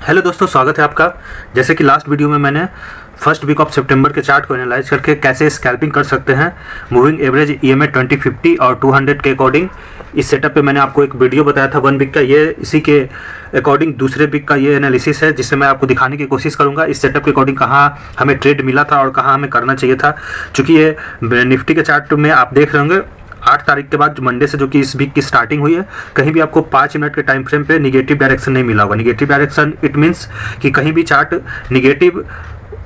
Hello दोस्तों, स्वागत है आपका। जैसे कि लास्ट वीडियो में मैंने फर्स्ट वीक ऑफ सितंबर के चार्ट को एनालाइज करके कैसे स्कैल्पिंग कर सकते हैं मूविंग एवरेज EMA 2050 और 200 के अकॉर्डिंग, इस सेटअप पे मैंने आपको एक वीडियो बताया था 1 वीक का। ये इसी के अकॉर्डिंग दूसरे वीक का ये एनालिसिस है, जिससे मैं आपको दिखाने की कोशिश करूंगा इस सेटअप के अकॉर्डिंग कहाँ हमें ट्रेड मिला था और कहाँ हमें करना चाहिए था। चूँकि ये निफ्टी के चार्ट में आप देख रहे होंगे 8 तारीख के बाद मंडे से, जो कि इस वीक की स्टार्टिंग हुई है, कहीं भी आपको 5 मिनट के टाइम फ्रेम पे निगेटिव डायरेक्शन नहीं मिला होगा। निगेटिव डायरेक्शन इट मीन्स कि कहीं भी चार्ट निगेटिव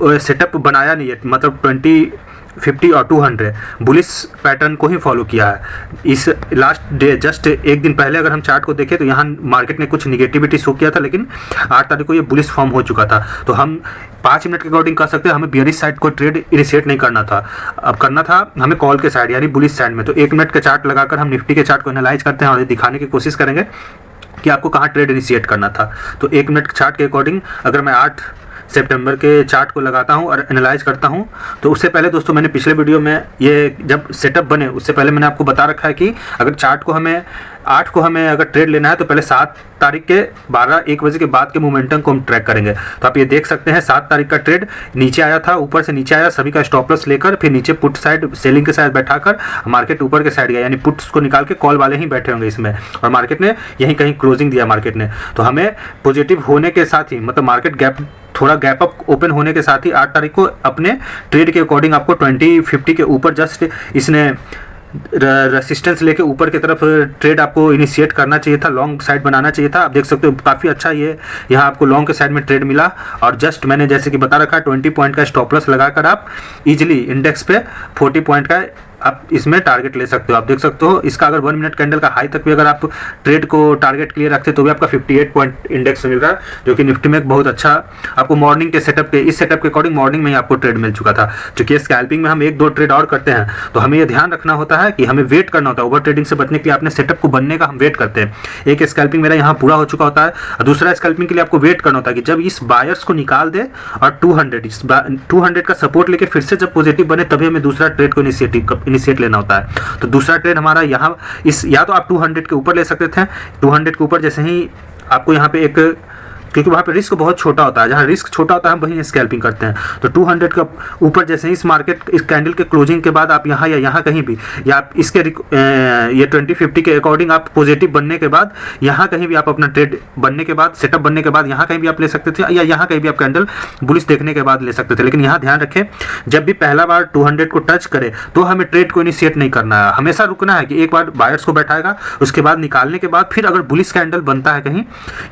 सेटअप बनाया नहीं है, मतलब 20, 50 और 200 बुलिश पैटर्न को ही फॉलो किया है। इस लास्ट डे जस्ट एक दिन पहले अगर हम चार्ट को देखें तो यहाँ मार्केट ने कुछ निगेटिविटी शो किया था, लेकिन 8 तारीख को ये बुलिश फॉर्म हो चुका था। तो हम 5 मिनट के अकॉर्डिंग कर सकते हैं, हमें बियरिश साइड को ट्रेड इनिशिएट नहीं करना था। अब करना था हमें कॉल के साइड यानी बुलिश साइड में। तो 1 मिनट का चार्ट लगाकर हम निफ्टी के चार्ट को एनालाइज करते हैं और दिखाने की कोशिश करेंगे कि आपको कहाँ ट्रेड इनिशिएट करना था। तो 1 मिनट चार्ट के अकॉर्डिंग अगर मैं 8 सितंबर के चार्ट को लगाता हूं और एनालाइज करता हूं, तो उससे पहले दोस्तों मैंने पिछले वीडियो में ये जब सेटअप बने उससे पहले मैंने आपको बता रखा है कि अगर चार्ट को हमें 8 को हमें अगर ट्रेड लेना है तो पहले 7 तारीख के 12-1 बजे के बाद के मोमेंटम को हम ट्रैक करेंगे। तो आप ये देख सकते हैं 7 तारीख का ट्रेड नीचे आया था, ऊपर से नीचे आया, सभी का स्टॉप लॉस लेकर फिर नीचे पुट साइड सेलिंग के साइड बैठाकर मार्केट ऊपर के साइड गया, यानी पुट्स को निकाल के कॉल वाले ही बैठे होंगे इसमें, और मार्केट ने यहीं कहीं क्लोजिंग दिया मार्केट ने। तो हमें पॉजिटिव होने के साथ ही, मतलब मार्केट गैप थोड़ा गैप अप ओपन होने के साथ ही 8 तारीख को अपने ट्रेड के अकॉर्डिंग आपको 2050 के ऊपर जस्ट इसने रेसिस्टेंस लेके ऊपर की तरफ ट्रेड आपको इनिशिएट करना चाहिए था, लॉन्ग साइड बनाना चाहिए था। आप देख सकते हो काफ़ी अच्छा ये यहाँ आपको लॉन्ग के साइड में ट्रेड मिला, और जस्ट मैंने जैसे कि बता रखा है 20 पॉइंट का स्टॉप लॉस लगाकर आप इजीली इंडेक्स पे 40 पॉइंट का आप इसमें टारगेट ले सकते हो। आप देख सकते हो इसका अगर 1 मिनट कैंडल का हाई तक भी अगर आप ट्रेड को टारगेट के लिए रखते तो भी आपका 58 पॉइंट इंडेक्स मिल रहा है, जो कि निफ्टी में एक बहुत अच्छा आपको मॉर्निंग के सेटअप के, इस सेटअप के अकॉर्डिंग मॉर्निंग में ही आपको ट्रेड मिल चुका था। चूंकि स्कैल्पिंग में हम 1-2 ट्रेड और करते हैं, तो हमें यह ध्यान रखना होता है कि हमें वेट करना होता है। ओवर ट्रेडिंग से बचने के लिए आपने सेटअप को बनने का हम वेट करते हैं। एक स्कैल्पिंग मेरा यहाँ पूरा हो चुका होता है, और दूसरा स्कैल्पिंग के लिए आपको वेट करना होता है कि जब इस बायर्स को निकाल दे और 200 का सपोर्ट लेके फिर से जब पॉजिटिव बने, तभी हमें दूसरा ट्रेड को इनिशिएट लेना होता है। तो दूसरा ट्रेड हमारा यहाँ इस, या तो आप 200 के ऊपर ले सकते थे। 200 के ऊपर जैसे ही आपको यहाँ पे एक, क्योंकि वहाँ पे रिस्क बहुत छोटा होता है, जहाँ रिस्क छोटा होता है हम वहीं स्कैल्पिंग करते हैं। तो 200 का ऊपर जैसे ही इस मार्केट इस कैंडल के क्लोजिंग के बाद आप यहाँ या यहाँ कहीं भी, या आप इसके ये 2050 के अकॉर्डिंग आप पॉजिटिव बनने के बाद यहाँ कहीं भी आप अपना ट्रेड बनने के बाद, सेटअप बनने के बाद यहाँ कहीं भी आप ले सकते थे, या यहाँ कहीं भी आप कैंडल बुलिश देखने के बाद ले सकते थे। लेकिन यहाँ ध्यान रखें, जब भी पहला बार 200 को टच करे तो हमें ट्रेड को इनिशिएट नहीं करना है, हमेशा रुकना है कि एक बार बायर्स को बैठाएगा, उसके बाद निकालने के बाद फिर अगर बुलिश कैंडल बनता है कहीं,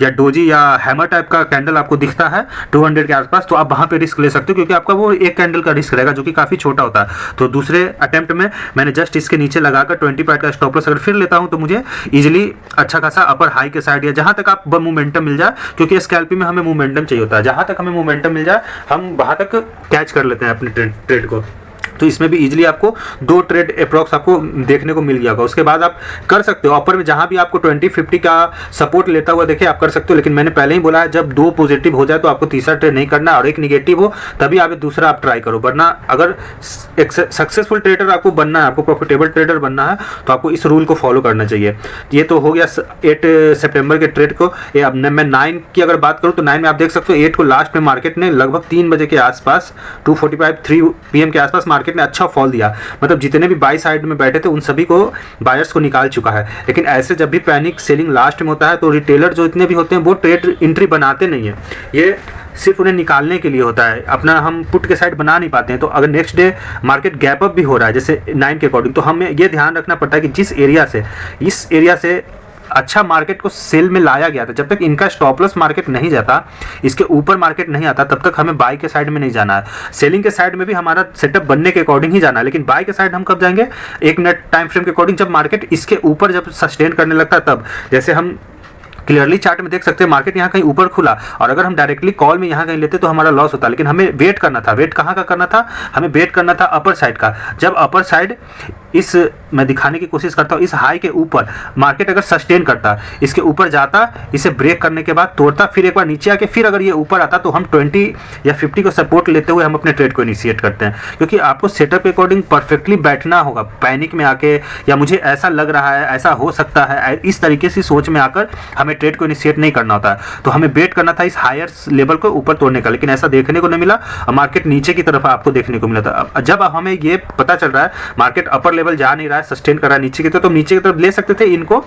या डोजी या हैमर टाइप का कैंडल आपको दिखता है 200 के आसपास, तो आप वहां पे रिस्क ले सकते हो, क्योंकि आपका वो एक कैंडल का रिस्क रहेगा जो कि काफी छोटा होता है। तो दूसरे अटेम्प्ट में मैंने जस्ट इसके नीचे लगाकर 20 पॉइंट का स्टॉप लॉस अगर फिर लेता हूं तो मुझे इजीली अच्छा खासा अपर हाई के साइड या जहां तक आप मोमेंटम मिल जाए, क्योंकि स्कैल्पिंग में हमें मोमेंटम चाहिए होता है, जहां तक हमें मोमेंटम मिल जाए हम वहां तक कैच कर लेते हैं अपने ट्रेड को। तो इसमें भी इजीली आपको 2 ट्रेड अप्रॉक्स आपको देखने को मिल गया होगा। उसके बाद आप कर सकते हो अपर में जहां भी आपको 2050 का सपोर्ट लेता हुआ देखे आप कर सकते हो। लेकिन मैंने पहले ही बोला है, जब 2 पॉजिटिव हो जाए तो आपको तीसरा ट्रेड नहीं करना, और एक निगेटिव हो तभी आप दूसरा आप ट्राई करो। वरना अगर एक सक्सेसफुल ट्रेडर आपको बनना है, आपको प्रॉफिटेबल ट्रेडर बनना है, तो आपको इस रूल को फॉलो करना चाहिए। ये तो हो गया 8 सितंबर के ट्रेड को। अब मैं 9 की अगर बात करूँ तो 9 में आप देख सकते हो 8 को लास्ट में मार्केट ने लगभग 3 बजे के आसपास 2:45-3 PM के आसपास मार्केट ने अच्छा फॉल दिया, मतलब जितने भी बाई साइड में बैठे थे उन सभी को बायर्स को निकाल चुका है। लेकिन ऐसे जब भी पैनिक सेलिंग लास्ट में होता है तो रिटेलर जो इतने भी होते हैं वो ट्रेड एंट्री बनाते नहीं है, ये सिर्फ उन्हें निकालने के लिए होता है, अपना हम पुट के साइड बना नहीं पाते हैं। तो अगर next day market gap up भी हो रहा है जैसे 9 के अकॉर्डिंग, तो हमें ये ध्यान रखना पड़ता है कि जिस एरिया से, इस एरिया से अच्छा मार्केट को सेल में लाया गया था, जब तक इनका स्टॉप लॉस मार्केट नहीं जाता, इसके ऊपर मार्केट नहीं आता, तब तक हमें बाय के साइड में नहीं जाना है। सेलिंग के साइड में भी हमारा सेटअप बनने के अकॉर्डिंग ही जाना है, लेकिन बाय के साइड हम कब जाएंगे, 1 मिनट टाइम फ्रेम के अकॉर्डिंग, जब मार्केट इसके ऊपर जब सस्टेन करने लगता है तब। जैसे हम क्लियरली चार्ट में देख सकते हैं मार्केट यहाँ कहीं ऊपर खुला, और अगर हम डायरेक्टली कॉल में यहाँ कहीं लेते तो हमारा लॉस होता, लेकिन हमें वेट करना था। वेट कहाँ का करना था, हमें वेट करना था अपर साइड का। जब अपर साइड इस मैं दिखाने की कोशिश करता हूँ, इस हाई के ऊपर मार्केट अगर सस्टेन करता, इसके ऊपर जाता, इसे ब्रेक करने के बाद तोड़ता, फिर एक बार नीचे आके फिर अगर ये ऊपर आता तो हम 20 या 50 को सपोर्ट लेते हुए हम अपने ट्रेड को इनिशिएट करते हैं। क्योंकि आपको सेटअप के अकॉर्डिंग परफेक्टली बैठना होगा। पैनिक में आके या मुझे ऐसा लग रहा है, ऐसा हो सकता है, इस तरीके से सोच में आकर हमें ट्रेड को इनिशिएट नहीं करना होता है। तो हमें वेट करना था इस हायर लेवल को ऊपर तोड़ने का, लेकिन ऐसा देखने को नहीं मिला। मार्केट नीचे की तरफ आपको देखने को मिला था। जब हमें ये पता चल रहा है मार्केट अपर लेवल जा नहीं रहा है, सस्टेन कर रहा है नीचे की तरफ, तो नीचे की तरफ ले सकते थे, इनको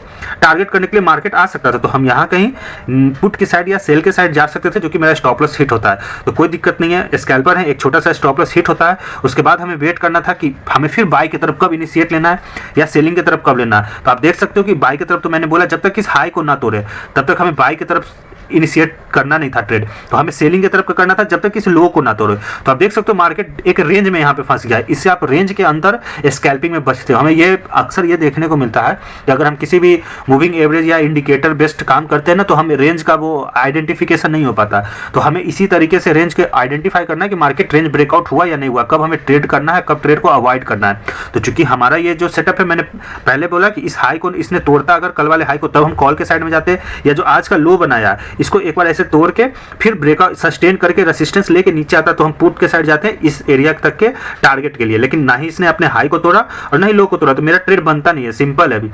टारगेट करने के लिए मार्केट आ सकता था। तो हम यहाँ कहीं पुट की साइड या सेल के साइड जा सकते थे, जो कि मेरा स्टॉप लॉस हिट होता है। तो कोई दिक्कत नहीं है, स्कैल्पर है, एक छोटा सा स्टॉप लॉस हिट होता है। उसके बाद हमें वेट करना था कि हमें फिर बाय की तरफ कब इनिशिएट लेना है या सेलिंग की तरफ कब लेना है। तो आप देख सकते हो कि बाय की तरफ तो मैंने बोला जब तक इस हाई को ना तोड़े तब तक हमें बाय की तरफ इनिशिएट करना नहीं था ट्रेड। तो हमें सेलिंग की तरफ करना था जब तक किसी लो को ना तोड़े। तो आप देख सकते हो मार्केट एक रेंज में यहाँ पे फंस गया है। इससे आप रेंज के अंदर स्कैल्पिंग में बचते हो। हमें ये अक्सर ये देखने को मिलता है कि अगर हम किसी भी मूविंग एवरेज या इंडिकेटर बेस्ड काम करते हैं ना, तो हमें रेंज का वो आइडेंटिफिकेशन नहीं हो पाता। तो हमें इसी तरीके से रेंज के आइडेंटिफाई करना है कि मार्केट रेंज ब्रेकआउट हुआ या नहीं हुआ, कब हमें ट्रेड करना है, कब ट्रेड को अवॉइड करना है। तो चूंकि हमारा ये जो सेटअप है, मैंने पहले बोला कि इस हाई को इसने तोड़ता अगर कल वाले हाई को, तब हम कॉल के साइड में जाते हैं, या जो आज का लो बनाया इसको एक बार ऐसे तोड़ के फिर ब्रेकआउट सस्टेन करके रेसिस्टेंस लेके नीचे आता तो हम पुट के साइड जाते हैं इस एरिया तक के टारगेट के लिए। लेकिन ना ही इसने अपने हाई को तोड़ा और ना ही लो को तोड़ा, तो मेरा ट्रेड बनता नहीं है। सिंपल है, अभी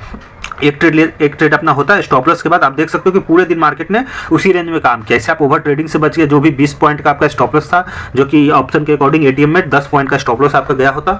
एक ट्रेड अपना होता है। स्टॉप लॉस के बाद आप देख सकते हो कि पूरे दिन मार्केट ने उसी रेंज में काम किया। इससे आप ओवर ट्रेडिंग से बच गए। जो भी 20 पॉइंट का आपका स्टॉप लॉस था, जो कि ऑप्शन के अकॉर्डिंग एटीएम में 10 पॉइंट का स्टॉप लॉस आपका गया होता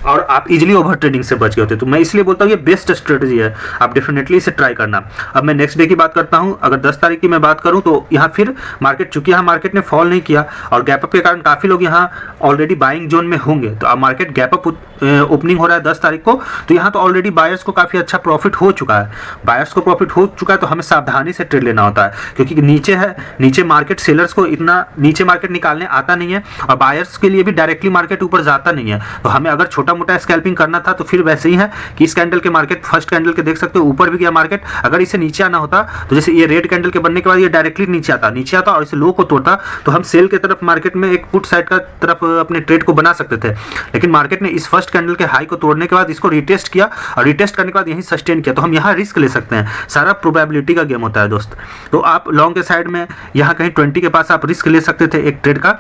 और आप इजीली ओवर ट्रेडिंग से बच गए होते। तो मैं इसलिए बोलता हूँ ये बेस्ट स्ट्रेटजी है, आप डेफिनेटली इसे ट्राई करना। अब मैं नेक्स्ट डे की बात करता हूँ। अगर 10 तारीख की मैं बात करूँ तो यहाँ फिर मार्केट, चूंकि यहाँ मार्केट ने फॉल नहीं किया और गैप अप के कारण काफी लोग यहाँ ऑलरेडी बाइंग जोन में होंगे। तो अब मार्केट गैप अप ओपनिंग हो रहा है 10 तारीख को, तो यहाँ तो ऑलरेडी बायर्स को काफी अच्छा प्रॉफिट हो चुका है। बायर्स को प्रॉफिट हो चुका है तो हमें सावधानी से ट्रेड लेना होता है, क्योंकि नीचे है, नीचे मार्केट सेलर्स को इतना नीचे मार्केट निकालने आता नहीं है और बायर्स के लिए भी डायरेक्टली मार्केट ऊपर जाता नहीं है। तो हमें अगर छोटा मोटा स्कैल्पिंग करना था तो फिर वैसे ही है कि इस कैंडल के मार्केट फर्स्ट कैंडल के देख सकते हो ऊपर भी गया मार्केट। अगर इसे नीचे आना होता तो जैसे ये रेड कैंडल के बनने के बाद ये डायरेक्टली नीचे आता और इसे लो को तोड़ता, तो हम सेल के तरफ मार्केट में एक पुट साइड का तरफ अपने ट्रेड को बना सकते थे। लेकिन मार्केट ने इस फर्स्ट कैंडल के हाई को तोड़ने के बाद इसको रिटेस्ट किया और रिटेस्ट करने के बाद यहीं सस्टेन किया, तो हम यहाँ रिस्क ले सकते हैं। सारा प्रोबेबिलिटी का गेम होता है दोस्त। तो आप लॉन्ग के साइड में यहाँ कहीं 20 के पास आप रिस्क ले सकते थे एक ट्रेड का।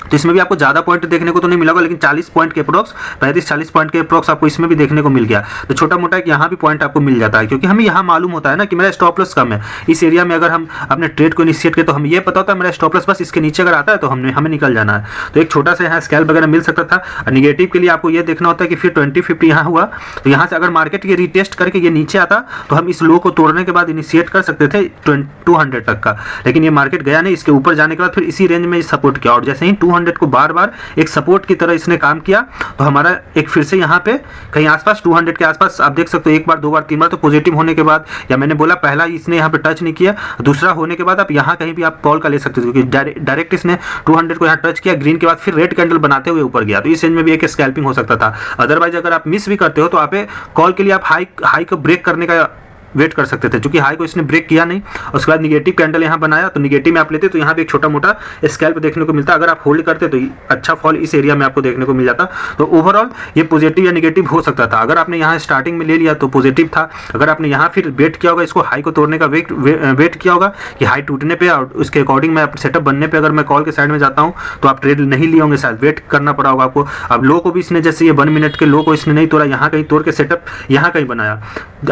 तो इसमें भी आपको ज़्यादा पॉइंट देखने को तो नहीं मिलेगा, लेकिन 40 पॉइंट के अप्रोक्स, 35-40 पॉइंट के अप्रोक्स आपको इसमें भी देखने को मिल गया। तो छोटा मोटा एक यहाँ भी पॉइंट आपको मिल जाता है, क्योंकि हमें यहाँ मालूम होता है ना कि मेरा स्टॉप लॉस कम है। इस एरिया में अगर हम अपने ट्रेड को इनिशिएट करें तो हमें ये पता होता है मेरा स्टॉप लॉस बस इसके नीचे अगर आता है तो हमें निकल जाना है। तो एक छोटा सा यहाँ स्कैल्प वगैरह मिल सकता था। निगेटिव के लिए आपको ये देखना होता है कि फिर 20-50 यहाँ हुआ, तो यहाँ से अगर मार्केट ये रिटेस्ट करके ये नीचे आता तो हम इस लो को तोड़ने के बाद इनिशिएट कर सकते थे 200 तक का। लेकिन ये मार्केट गया नहीं, इसके ऊपर जाने के बाद फिर इसी रेंज में सपोर्ट किया और जैसे ही 200 को बार बार एक सपोर्ट की तरह इसने काम किया, तो हमारा एक फिर से यहाँ पे कहीं आसपास 200 के आसपास आप देख सकते हो, एक बार, दो बार, तीन बार तो पॉजिटिव होने के बाद, या मैंने बोला पहला इसने यहाँ पे टच नहीं किया, दूसरा होने के बाद आप यहाँ कहीं भी आप कॉल का ले सकते हो, क्योंकि डायरेक्ट इसने 200 को यहाँ टच किया ग्रीन के बाद फिर रेड कैंडल बनाते हुए ऊपर गया। तो इस रेंज में भी एक स्कैल्पिंग हो सकता था। अदरवाइज अगर आप मिस भी करते हो तो आप कॉल के लिए आप हाई को ब्रेक करने का वेट कर सकते थे, क्योंकि हाई को इसने ब्रेक किया नहीं। उसके बाद निगेटिव कैंडल यहाँ बनाया, तो निगेटिव में आप लेते तो यहाँ भी एक छोटा मोटा स्कैल्प देखने को मिलता। अगर आप होल्ड करते तो अच्छा फॉल इस एरिया में आपको देखने को मिल जाता। तो ओवरऑल ये पॉजिटिव या निगेटिव हो सकता था। अगर आपने यहाँ स्टार्टिंग में ले लिया तो पॉजिटिव था। अगर आपने यहाँ फिर वेट किया होगा, इसको हाई को तोड़ने का वेट किया होगा कि हाई टूटने पर और उसके अकॉर्डिंग मैं सेटअप बनने पर अगर मैं कॉल के साइड में जाता हूँ तो आप ट्रेड नहीं लिए होंगे, शायद वेट करना पड़ा होगा आपको। अब लो को भी इसने, जैसे ये 1 मिनट के लो को इसने नहीं तोड़ा, यहाँ कहीं तोड़ के सेटअप यहाँ कहीं बनाया।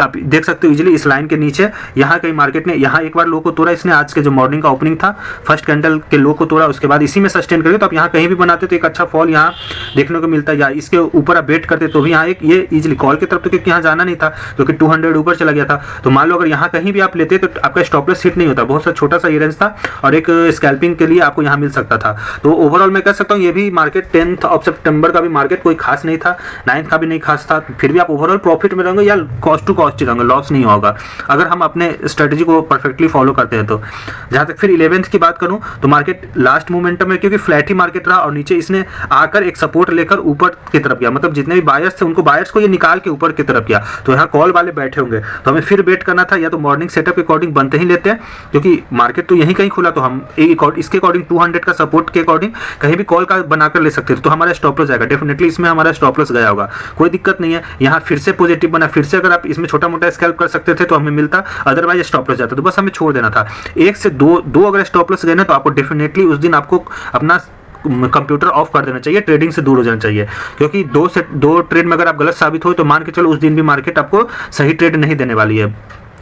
आप देख सकते हो इजिली इस लाइन के नीचे यहाँ कहीं मार्केट ने यहाँ एक बार लो को तोड़ा इसने। आज के जो मॉर्निंग का ओपनिंग था फर्स्ट कैंडल के लो को तोड़ा, उसके बाद इसी में सस्टेन करके, तो आप यहाँ कहीं भी बनाते तो एक अच्छा फॉल यहाँ देखने को मिलता है, या इसके ऊपर आप वेट करते तो भी यहाँ एक ये इजिली कॉल की तरफ, तो क्योंकि यहाँ जाना नहीं था, क्योंकि 200 ऊपर चला गया था। तो मान लो अगर यहाँ कहीं भी आप लेते तो आपका स्टॉप लॉस हिट नहीं होता। बहुत सा छोटा सा रेंज था और एक स्कैल्पिंग के लिए आपको यहाँ मिल सकता था। तो ओवरऑल मैं कह सकता हूँ ये भी मार्केट 10 सितंबर का भी मार्केट कोई खास नहीं था, 9 का भी नहीं खास था, फिर भी आप ओवरऑल प्रॉफिट में रहेंगे या कॉस्ट टू कॉस्ट ही रहेंगे, लॉस नहीं होगा। होगा अगर हम अपने स्ट्रेटजी को परफेक्टली फॉलो करते हैं। तो जहाँ तक फिर 11th की बात करूँ तो मार्केट लास्ट मोमेंटम में क्योंकि फ्लैट ही मार्केट रहा और नीचे इसने आकर एक सपोर्ट लेकर ऊपर की तरफ गया, मतलब जितने भी बायर्स थे उनको बायर्स को ये निकाल के ऊपर की तरफ गया। तो यहाँ कॉल वाले बैठे होंगे तो हमें फिर वेट करना था, या तो मॉर्निंग सेटअप के अकॉर्डिंग बनते ही लेते हैं क्योंकि मार्केट तो यहीं कहीं खुला, तो हम इसके अकॉर्डिंग 200 का सपोर्ट के अकॉर्डिंग कहीं भी कॉल का बनाकर ले सकते थे। तो हमारा स्टॉप लॉस जाएगा, डेफिनेटली इसमें हमारा स्टॉप लॉस गया होगा, कोई दिक्कत नहीं है। यहाँ फिर से पॉजिटिव बना, फिर से अगर आप इसमें छोटा मोटा स्कैल्प कर सकते थे तो हमें मिलता, अदरवाइज स्टॉप लॉस जाता। तो बस हमें छोड़ देना था। एक से दो अगर स्टॉप लॉस गए ना तो आपको डेफिनेटली उस दिन आपको अपना कंप्यूटर ऑफ कर देना चाहिए, ट्रेडिंग से दूर हो जाना चाहिए, क्योंकि दो ट्रेड में अगर आप गलत साबित हो तो मान के चलो उस दिन भी मार्केट आपको सही ट्रेड नहीं देने वाली है।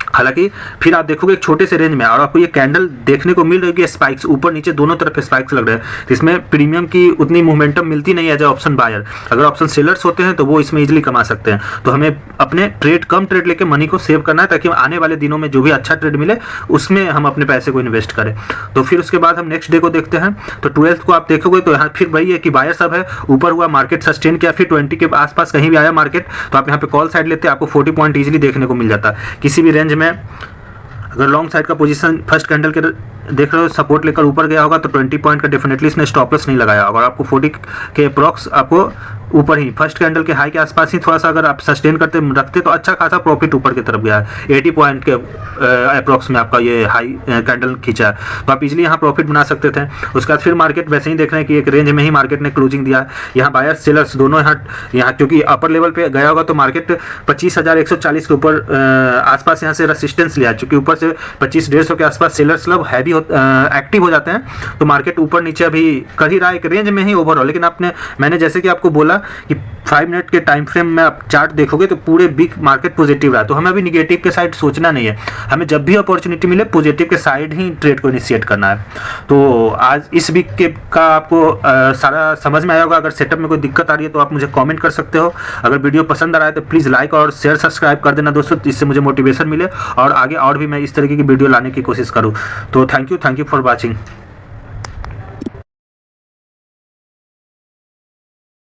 हालांकि फिर आप देखोगे एक छोटे से रेंज में और आपको ये कैंडल देखने को मिल रही है, स्पाइक्स ऊपर नीचे दोनों तरफ स्पाइक्स लग रहे हैं, तो इसमें प्रीमियम की उतनी मोमेंटम मिलती नहीं है एज ऑप्शन बायर। अगर ऑप्शन सेलर्स होते हैं तो वो इसमें इजीली कमा सकते हैं। तो हमें अपने कम ट्रेड लेके मनी को सेव करना है ताकि आने वाले दिनों में जो भी अच्छा ट्रेड मिले उसमें हम अपने पैसे को इन्वेस्ट करें। तो फिर उसके बाद हम नेक्स्ट डे को देखते हैं। तो 12th को आप देखोगे तो यहाँ फिर वही है कि बायर सब है, ऊपर हुआ मार्केट सस्टेन किया, फिर 20 के आसपास कहीं भी आया मार्केट तो आप यहाँ पे कॉल साइड लेते हैं, आपको 40 पॉइंट इजीली देखने को मिल जाता है किसी भी रेंज में। अगर लॉन्ग साइड का पोजीशन फर्स्ट कैंडल के देख रहे हो सपोर्ट लेकर ऊपर गया होगा तो 20 पॉइंट का डेफिनेटली इसने स्टॉप लॉस नहीं लगाया होगा और आपको 40 के अप्रॉक्स आपको ऊपर ही फर्स्ट कैंडल के हाई के आसपास ही थोड़ा सा अगर आप सस्टेन करते रखते तो अच्छा खासा प्रॉफिट ऊपर की तरफ गया है। 80 पॉइंट के अप्रॉक्स में आपका ये हाई कैंडल खींचा है तो आप इजीली यहाँ प्रॉफिट बना सकते थे। उसके बाद फिर मार्केट वैसे ही देख रहे हैं कि एक रेंज में ही मार्केट ने क्लोजिंग दिया है। यहाँ बायर्स सेलर्स दोनों यहाँ क्योंकि अपर लेवल पे गया होगा तो मार्केट 25,140 के ऊपर आसपास यहाँ से रेसिस्टेंस लिया, चूंकि ऊपर से 25-150 के आसपास सेलर्स लोग हैवी एक्टिव हो जाते हैं तो मार्केट ऊपर नीचे अभी कर ही रहा है एक रेंज में ही ओवरऑल। लेकिन मैंने जैसे कि आपको बोला कि 5 मिनट के टाइम फ्रेम में आप चार्ट देखोगे तो पूरे वीक मार्केट पॉजिटिव रहा, तो हमें अभी निगेटिव के साइड सोचना नहीं है, हमें जब भी अपॉर्चुनिटी मिले पॉजिटिव के साइड ही ट्रेड को इनिशिएट करना है। तो आज इस वीक के का आपको सारा समझ में आया होगा। अगर सेटअप में कोई दिक्कत आ रही है तो आप मुझे कमेंट कर सकते हो। अगर वीडियो पसंद आ रहा है तो प्लीज़ लाइक और शेयर सब्सक्राइब कर देना दोस्तों, इससे मुझे मोटिवेशन मिले और आगे और भी मैं इस तरीके की वीडियो लाने की कोशिश करूँ। तो थैंक यू फॉर वॉचिंग।